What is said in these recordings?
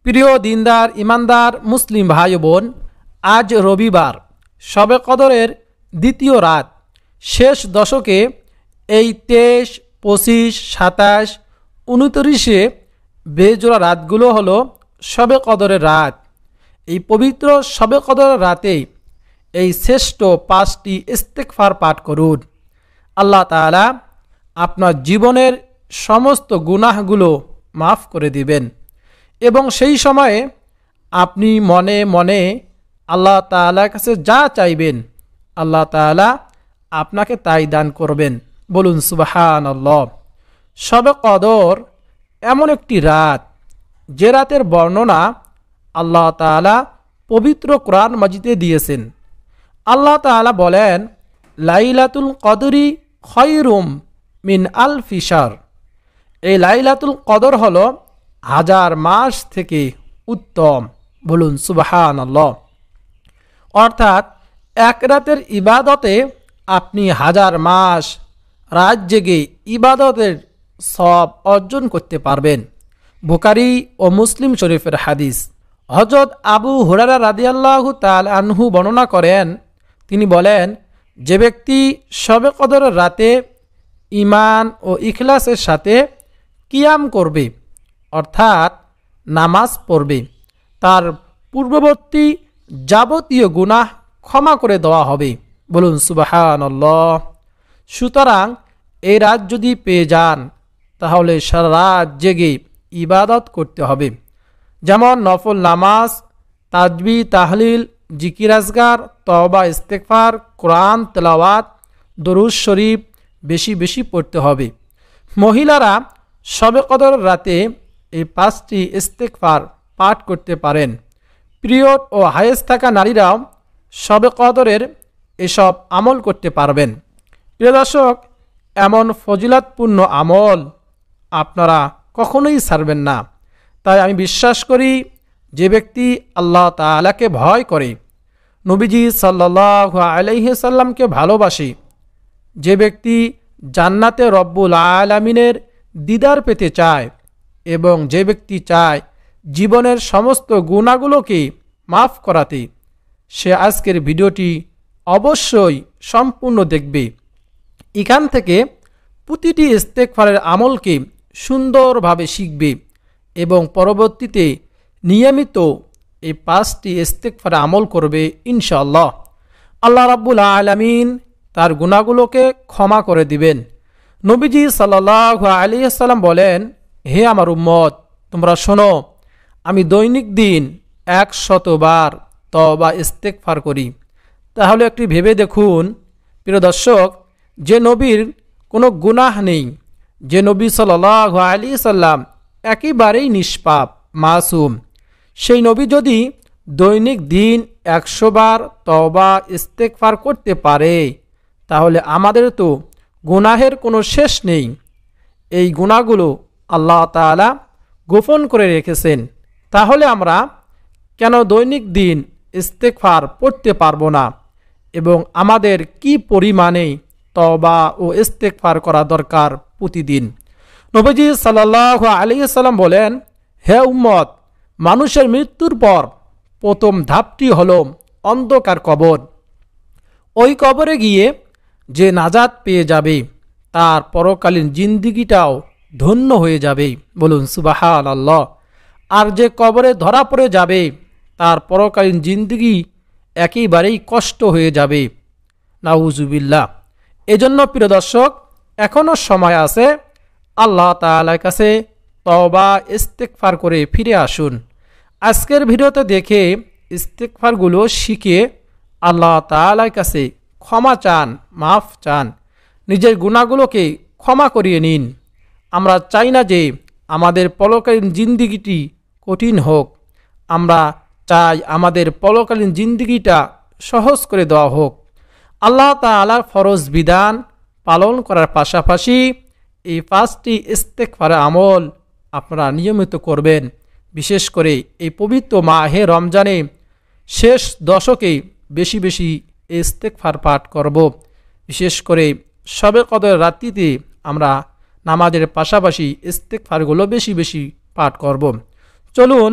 প্রিয় দিনদার ইমানদার মুসলিম ভাই বোন, আজ রবিবার শবে কদরের দ্বিতীয় রাত। শেষ দশকে এই 23, 25, 27, 29 বেজোড়া রাতগুলো হলো শবে কদরের রাত। এই পবিত্র শবে কদরের রাতে এই শ্রেষ্ঠ 5টি ইস্তেগফার পাঠ করুন। আল্লাহ তাআলা আপনার জীবনের সমস্ত গুনাহগুলো মাফ করে দিবেন এবং সেই সময়ে আপনি মনে মনে আল্লাহ তাআলার কাছে যা চাইবেন আল্লাহ তাআলা আপনাকে তাই দান করবেন। বলুন সুবহানাল্লাহ। শবে কদর এমন একটি রাত যে রাতের বর্ণনা আল্লাহ তাআলা পবিত্র কোরআন মাজিদে দিয়েছেন। আল্লাহ তাআলা বলেন, লাইলাতুল কদরি খায়রুম মিন আলফি শাহর। এই লাইলাতুল কদর হলো 1000 মাস থেকে উত্তম। বলুন সুবহানাল্লাহ। অর্থাৎ এক রাতের ইবাদতে আপনি 1000 মাস রাত জেগে ইবাদতের সওয়াব অর্জন করতে পারবেন। বুখারী ও মুসলিম শরীফের হাদিস। হযরত আবু হুরায়রা রাদিয়াল্লাহু তাআলা আনহু বর্ণনা করেন, তিনি বলেন, যে ব্যক্তি শবে কদরের রাতে ঈমান ও ইখলাসের সাথে কিয়াম করবে অর্থাৎ নামাজ পড়বে, তার পূর্ববর্তী যাবতীয় গুনাহ ক্ষমা করে দেওয়া হবে। বলুন সুবহানাল্লাহ। সুতরাং এই রাত যদি পেয়ে যান তাহলে সারা রাত জেগে ইবাদত করতে হবে। যেমন নফল নামাজ, তাজবি, তাহলিল, জিকির আজগার, তওবা, ইস্তেগফার, কোরআন তেলাওয়াত, দরুদ শরীফ বেশি বেশি পড়তে হবে। মহিলারা শবে কদর রাতে এই 5টি ইস্তেগফার পাঠ করতে পারেন। পিরিয়ড ও হায়েজ থাকা নারীরাও শবে কদরের এসব আমল করতে পারবেন। প্রিয় দর্শক, এমন ফজিলতপূর্ণ আমল আপনারা কখনোই ছাড়বেন না। তাই আমি বিশ্বাস করি যে ব্যক্তি আল্লাহ তাআলাকে ভয় করে, নবীজি সাল্লাল্লাহু আলাইহি সাল্লামকে ভালোবাসে, যে ব্যক্তি জান্নাতে রব্বুল আলামিনের দিদার পেতে চায় এবং যে ব্যক্তি চায় জীবনের সমস্ত গুনাহগুলোকে মাফ করাতে, সে আজকের ভিডিওটি অবশ্যই সম্পূর্ণ দেখবে। এখান থেকে প্রতিটি ইস্তেগফারের আমলকে সুন্দরভাবে শিখবে এবং পরবর্তীতে নিয়মিত এই 5টি ইস্তেগফারে আমল করবে ইনশাআল্লাহ। আল্লাহ রাব্বুল আলামিন তার গুনাহগুলোকে ক্ষমা করে দিবেন। নবীজি সাল্লাল্লাহু আলাইহি সাল্লাম বলেন, হে আমার উম্মত, তোমরা শোনো, আমি দৈনিক দিন 100 বার তওবা ইস্তেগফার করি। তাহলে একটি ভেবে দেখুন প্রিয় দর্শক, যে নবীর কোনো গুনাহ নেই, যে নবী সাল্লাল্লাহু আলাইহি সাল্লাম একেবারেই নিষ্পাপ মাসুম, সেই নবী যদি দৈনিক দিন 100 বার তওবা ইস্তেগফার করতে পারে, তাহলে আমাদের তো গুনাহের কোনো শেষ নেই। এই গুনাহগুলো আল্লাহ তাআলা গোপন করে রেখেছেন। তাহলে আমরা কেন দৈনিক দিন ইস্তেগফার পড়তে পারবো না? এবং আমাদের কি পরিমাণে তওবা ও ইস্তেগফার করা দরকার প্রতিদিন? নবীজি সাল্লাল্লাহু আলাইহি সাল্লাম বলেন, হে উম্মত, মানুষের মৃত্যুর পর প্রথম ধাপটি হলো অন্ধকার কবর। ওই কবরে গিয়ে যে নাজাত পেয়ে যাবে তার পরকালীন জিন্দেগিটাও ধন্য হয়ে যাবে। বলুন সুবহানাল্লাহ। আর যে কবরে ধরা পড়ে যাবে তার পরকালীন জিন্দেগি একেবারেই কষ্ট হয়ে যাবে। নাউজুবিল্লাহ। এজন্য প্রিয় দর্শক, এখনও সময় আছে। আল্লাহ তাআলার কাছে তওবা ইস্তেগফার করে ফিরে আসুন। আজকের ভিডিওতে দেখে ইস্তেগফারগুলো শিখে আল্লাহ তাআলার কাছে ক্ষমা চান, মাফ চান, নিজের গুনাহগুলোকে ক্ষমা করিয়ে নিন। আমরা চাই না যে আমাদের পরকালীন জিন্দেগিটি কঠিন হোক, আমরা চাই আমাদের পরকালীন জিন্দেগিটা সহজ করে দেওয়া হোক। আল্লাহ তাআলার ফরজ বিধান পালন করার পাশাপাশি এই 5টি ইস্তেগফারের আমল আপনারা নিয়মিত করবেন। বিশেষ করে এই পবিত্র মাহে রমজানে শেষ দশকে বেশি বেশি ইস্তেগফার পাঠ করব। বিশেষ করে শবে কদর রাত্রিতে আমরা নামাজের পাশাপাশি ইস্তেগফারগুলো বেশি বেশি পাঠ করব। চলুন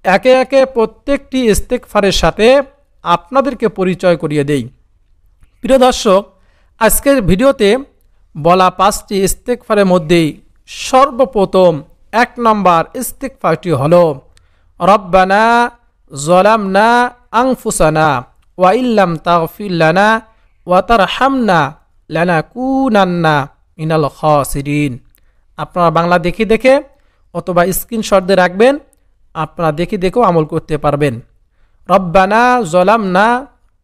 একে একে প্রত্যেকটি ইস্তেগফারের সাথে আপনাদেরকে পরিচয় করিয়ে দেই। প্রিয় দর্শক, আজকের ভিডিওতে বলা 5টি ইস্তেগফারের মধ্যে সর্বপ্রথম 1 নম্বর ইস্তেগফারটি হলো রব্বানা যালামনা আনফুসানা ওয়া ইল্লাম তাগফির লানা ওয়া তারহামনা লানাকুনান্না মিনাল খাসিরিন। আপনারা বাংলা দেখে অথবা স্ক্রিনশট দিয়ে রাখবেন, আপনারা দেখেও আমল করতে পারবেন। রব্বানা যালামনা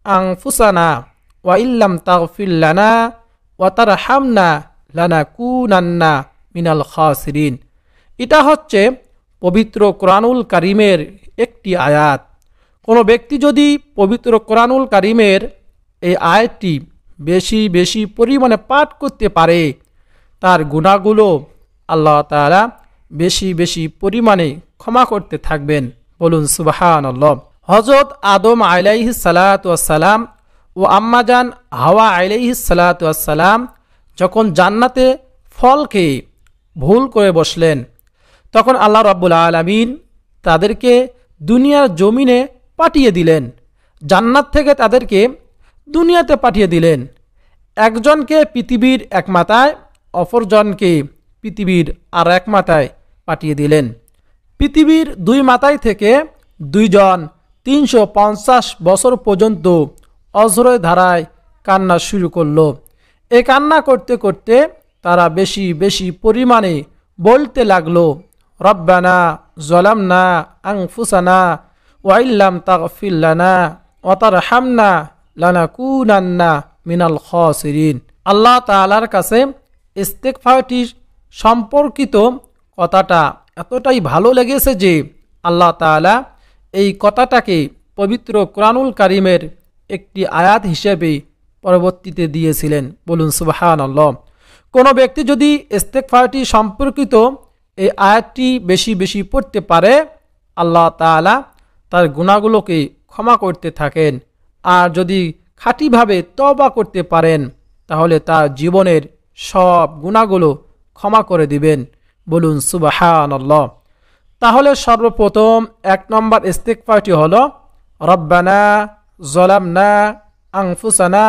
আনফুসানা ওয়া ইল্লাম তাগফির লানা ওয়া তারহামনা লানাকুনান্না মিনাল খাসিরিন। এটা হচ্ছে পবিত্র কোরআনুল কারীমের একটি আয়াত। কোনো ব্যক্তি যদি পবিত্র কোরআনুল কারীমের এই আয়াতটি বেশি পরিমাণে পাঠ করতে পারে, তার গুনাহগুলো আল্লাহ তাআলা বেশি পরিমাণে ক্ষমা করতে থাকবেন। বলুন সুবহানাল্লাহ। হযরত আদম আলাইহিস সালাতু ওয়াস সালাম ও আম্মাজান হাওয়া আলাইহিস সালাতু ওয়াস সালাম যখন জান্নাতে ফল খেয়ে ভুল করে বসলেন, তখন আল্লাহ রাব্বুল আলামিন তাদেরকে দুনিয়ার জমিনে পাঠিয়ে দিলেন। জান্নাত থেকে তাদেরকে দুনিয়াতে পাঠিয়ে দিলেন। একজনকে পৃথিবীর এক মাথায়, অপরজনকে পৃথিবীর আর এক মাথায় পাঠিয়ে দিলেন। পৃথিবীর 2 মাথায় থেকে 2 জন 350 বছর পর্যন্ত অঝরে ধারায় কান্না শুরু করলো। এই কান্না করতে করতে তারা বেশি পরিমাণে বলতে লাগলো, রব্বানা যালামনা আনফুসানা ওয়া ইল্লাম তাগফির লানা ওয়া তারহামনা লানাকুনান্না মিনাল খাসিরিন। আল্লাহ তাআলার কাছে ইস্তেগফারটি সম্পর্কিত কথাটা এতটাই ভালো লেগেছে যে আল্লাহ তাআলা এই কথাটাকে পবিত্র কোরআনুল কারীমের একটি আয়াত হিসেবে পরবর্তীতে দিয়েছিলেন। বলুন সুবহানাল্লাহ। কোনো ব্যক্তি যদি ইস্তেগফারটি সম্পর্কিত এই আয়াতটি বেশি পড়তে পারে, আল্লাহ তাআলা তার গুনাহগুলোকে ক্ষমা করতে থাকেন। আর যদি খাঁটিভাবে তওবা করতে পারেন, তাহলে তার জীবনের সব গুনাহগুলো ক্ষমা করে দিবেন। বলুন সুবহানাল্লাহ। তাহলে সর্বপ্রথম 1 নম্বর ইস্তেগফারটি হলো রব্বানা যালামনা আনফুসানা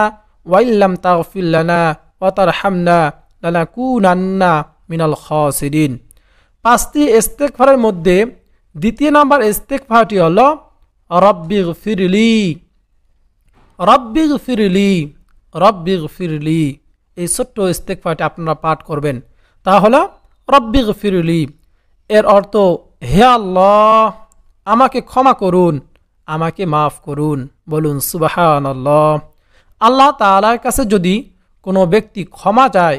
ওয়া ইল্লাম তাগফির লানা ওয়া তারহামনা লানাকুনান্না মিনাল খাসিরিন। 5টি ইস্তেগফারের মধ্যে 2 নম্বর ইস্তেগফারটি হলো রব্বিগফিরলি রব্বিগফিরলি রব্বিগফিরলি। এই ছোট্ট ইস্তেগফারটি আপনারা পাঠ করবেন। তা হলো রব্বিগফিরলি, এর অর্থ হে আল্লাহ আমাকে ক্ষমা করুন, আমাকে মাফ করুন। বলুন সুবহানাল্লাহ। আল্লাহ তাআলার কাছে যদি কোনো ব্যক্তি ক্ষমা চায়,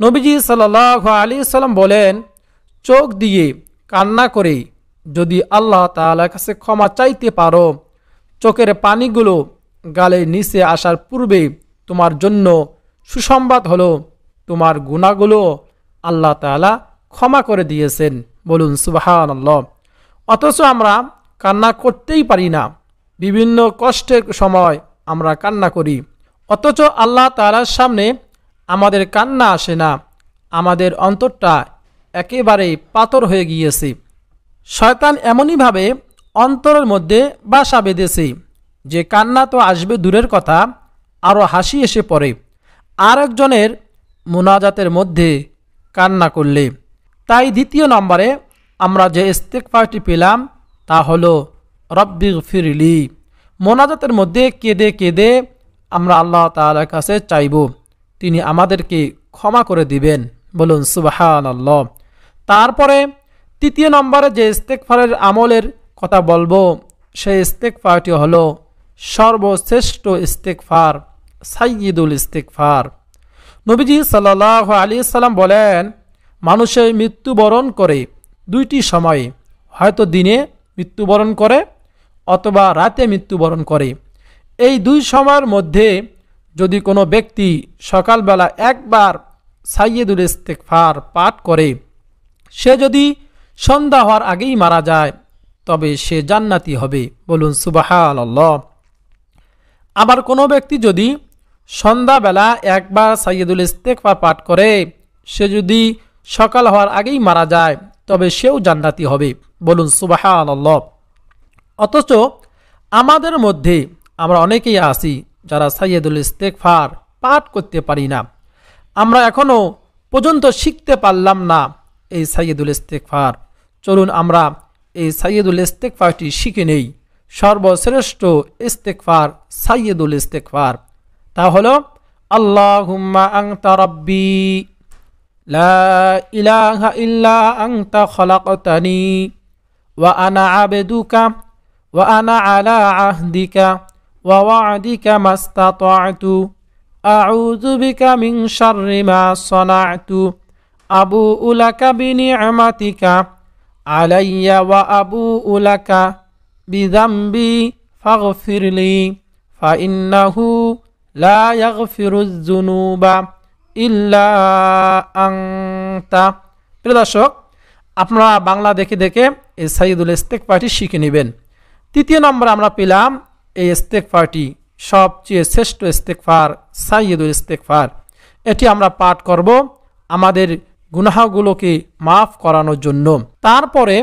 নবীজি সাল্লাল্লাহু আলাইহি সাল্লাম বলেন, চোখ দিয়ে কান্না করে যদি আল্লাহ তাআলার কাছে ক্ষমা চাইতে পারো, চোখের পানিগুলো গালের নিচে আসার পূর্বে তোমার জন্য সুসংবাদ হলো তোমার গুনাহগুলো আল্লাহ তাআলা ক্ষমা করে দিয়েছেন। বলুন সুবহানাল্লাহ। অথচ আমরা কান্না করতেই পারি না। বিভিন্ন কষ্টের সময় আমরা কান্না করি, অথচ আল্লাহ তাআলার সামনে আমাদের কান্না আসে না। আমাদের অন্তরটা একেবারে পাথর হয়ে গিয়েছে। শয়তান এমনইভাবে অন্তরের মধ্যে বাসা বেঁধেছে যে কান্না তো আসবে দূরের কথা, আরও হাসি এসে পড়ে আরেকজনের মুনাজাতের মধ্যে কান্না করলে। তাই 2 নম্বরে আমরা যে ইস্তেগফারটি পেলাম তা হলো রব্বিগফিরলি। মোনাজাতের মধ্যে কেঁদে আমরা আল্লাহ তাআলার কাছে চাইব, তিনি আমাদেরকে ক্ষমা করে দিবেন। বলুন সুবহানাল্লাহ। তারপরে 3 নম্বরে যে ইস্তেগফারের আমলের কথা বলবো, সেই ইস্তেগফারটি হলো সর্বশ্রেষ্ঠ ইস্তেগফার, সাইয়্যিদুল ইস্তেগফার। নবীজি সাল্লাল্লাহু আলাইহি সাল্লাম বলেন, মানুষের মৃত্যুবরণ করে 2টি সময়ে, হয়তো দিনে মৃত্যুবরণ করে অথবা রাতে মৃত্যুবরণ করে। এই 2 সময়ের মধ্যে যদি কোনো ব্যক্তি সকালবেলা একবার সাইয়্যিদুল ইস্তেগফার পাঠ করে, সে যদি সন্ধ্যা হওয়ার আগেই মারা যায়, তবে সে জান্নাতি হবে। বলুন সুবহানাল্লাহ। আবার কোনো ব্যক্তি যদি সন্ধ্যাবেলা একবার সাইয়্যিদুল ইস্তেগফার পাঠ করে, সে যদি সকাল হওয়ার আগেই মারা যায়, তবে সেও জান্নাতি হবে। বলুন সুবহানাল্লাহ। অথচ আমাদের মধ্যে আমরা অনেকেই আছি যারা সাইয়্যিদুল ইস্তেগফার পাঠ করতে পারি না। আমরা এখনও পর্যন্ত শিখতে পারলাম না এই সাইয়্যিদুল ইস্তেগফার। চলুন আমরা এই সাইয়্যিদুল ইস্তেগফারটি শিখে নেই। সর্বশ্রেষ্ঠ ইস্তেগফার সাইয়্যিদুল ইস্তেগফার, তা হলো আল্লাহুম্মা আনতা রাব্বি লা ইলাহা ইল্লা আনতা খালাকতানি ওয়া আনা আবদুকা ওয়া আনা আলা আহদিকা ওয়া ওয়া'দিকা মাস্তাতা'তু আউযু বিকা মিন শাররি মা সানা'তু আবুউ লাকা বিনি'মাতিকা আলাইয়া ওয়া আবুউ লাকা বিযামবি ফাগফিরলি ফাইন্নাহু লা ইয়াগফিরুয যুনুবা ইল্লা আনতা। প্রিয় দর্শক, আপনারা বাংলা দেখে দেখে এই সাইয়্যিদুল ইস্তেগফারটি শিখে নেবেন। তৃতীয় নম্বরে আমরা পেলাম এই ইস্তেগফারটি সবচেয়ে শ্রেষ্ঠ ইস্তেগফার সাইয়্যিদুল ইস্তেগফার। এটি আমরা পাঠ করব আমাদের গুনাহগুলোকে মাফ করানোর জন্য। তারপরে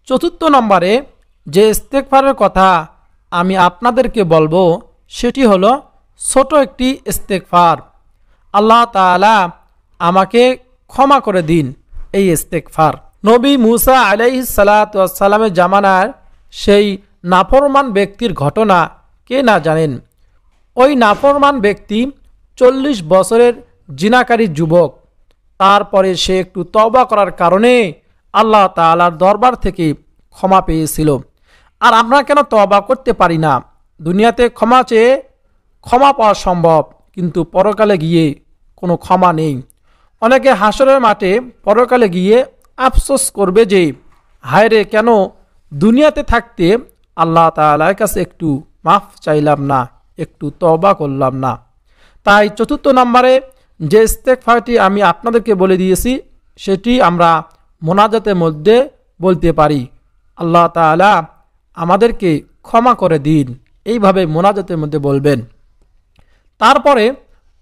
চতুর্থ নম্বরে যে ইস্তেগফারের কথা আমি আপনাদেরকে বলবো সেটি হলো ছোট একটি ইস্তেগফার। আল্লাহ তাআলা আমাকে ক্ষমা করে দিন, এই ইস্তেগফার। নবী মুসা আলাইহিস সালাতু ওয়াস সালামের জামানার সেই নাফরমান ব্যক্তির ঘটনা কে না জানেন। ওই নাফরমান ব্যক্তি 40 বছরের জিনাকারী যুবক। তারপরে সে একটু তওবা করার কারণে আল্লাহ তাআলার দরবার থেকে ক্ষমা পেয়েছিল। আর আমরা কেন তওবা করতে পারি না? দুনিয়াতে ক্ষমা চেয়ে ক্ষমা পাওয়া সম্ভব, কিন্তু পরকালে গিয়ে কোনো ক্ষমা নেই। অনেকে হাসরের মাঠে পরকালে গিয়ে আফসোস করবে যে হায়রে, কেন দুনিয়াতে থাকতে আল্লাহ তাআলার কাছে একটু মাফ চাইলাম না, একটু তওবা করলাম না। তাই চতুর্থ নম্বরে যে ইস্তেগফারটি আমি আপনাদেরকে বলে দিয়েছি সেটি আমরা মোনাজাতের মধ্যে বলতে পারি, আল্লাহ তাআলা আমাদেরকে ক্ষমা করে দিন, এইভাবে মোনাজাতের মধ্যে বলবেন। তারপরে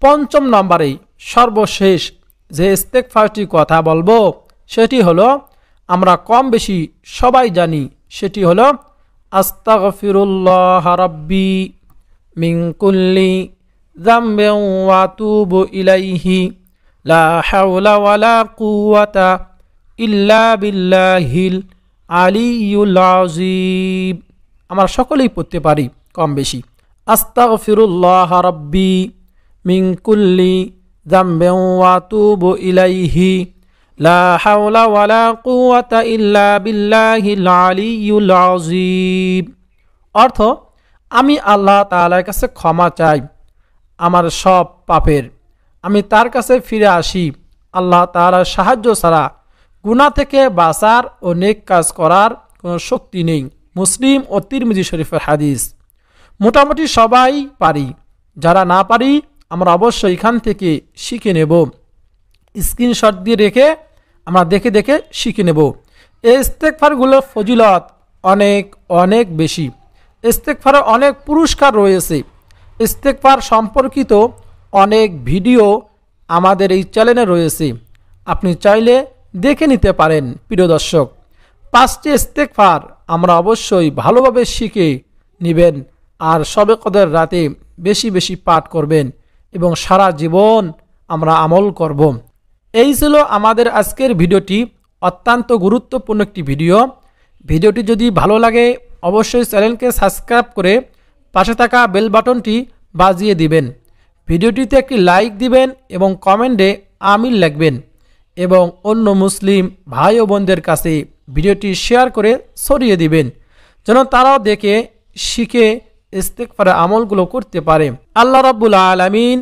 পঞ্চম নম্বরে সর্বশেষ যে ইস্তেগফারটির কথা বলবো সেটি হলো আমরা কম বেশি সবাই জানি, সেটি হলো আস্তাগফিরুল্লাহ রাব্বি মিন কুল্লি যামবিন ওয়া আতুবু ইলাইহি লা হাওলা ওয়ালা কুওয়াতা ইল্লা বিল্লাহিল আলিয়্যুল আযীম। আমরা সকলেই পড়তে পারি কম বেশি। আস্তাগফিরুল্লাহ রাব্বি মিন কুল্লি যামবিন ওয়া আতুবু ইলাইহি লা হাওলা ওয়ালা কুওয়াতা ইল্লা বিল্লাহিল আলিয়্যুল আযীম। অর্থ, আমি আল্লাহ তাআলার কাছে ক্ষমা চাই আমার সব পাপের। আমি তার কাছে ফিরে আসি। আল্লাহ তাআলার সাহায্য ছাড়া গুনাহ থেকে বাঁচার ও নেক কাজ করার কোনো শক্তি নেই। মুসলিম ও তিরমিজি শরীফের হাদিস। মোটামুটি সবাই পারি, যারা না পারি আমরা অবশ্যই এখান থেকে শিখে নেব। স্ক্রিনশট দিয়ে রেখে আমরা দেখে দেখে শিখে নেব। এই ইস্তেগফারগুলোর ফজিলত অনেক অনেক বেশি। ইস্তেগফারে অনেক পুরস্কার রয়েছে। ইস্তেগফার সম্পর্কিত অনেক ভিডিও আমাদের এই চ্যানেলে রয়েছে, আপনি চাইলে দেখে নিতে পারেন। প্রিয় দর্শক, 5টি ইস্তেগফার আমরা অবশ্যই ভালোভাবে শিখে নেবেন আর শবে কদর রাতে বেশি বেশি পাঠ করবেন এবং সারা জীবন আমরা আমল করব। এই ছিল আমাদের আজকের ভিডিওটি, অত্যন্ত গুরুত্বপূর্ণ একটি ভিডিও। ভিডিওটি যদি ভালো লাগে অবশ্যই চ্যানেলকে সাবস্ক্রাইব করে পাশে থাকা বেল বাটনটি বাজিয়ে দিবেন। ভিডিওটিতে একটি লাইক দিবেন এবং কমেন্টে আমিন লিখবেন এবং অন্য মুসলিম ভাই ও বোনদের কাছে ভিডিওটি শেয়ার করে ছড়িয়ে দিবেন, যেন তারাও দেখে শিখে ইস্তেগফারের আমলগুলো করতে পারে। আল্লাহ রাব্বুল আলামিন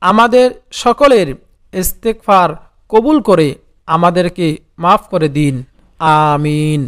আমাদের সকলের ইস্তেগফার কবুল করে আমাদেরকে মাফ করে দিন। আমিন।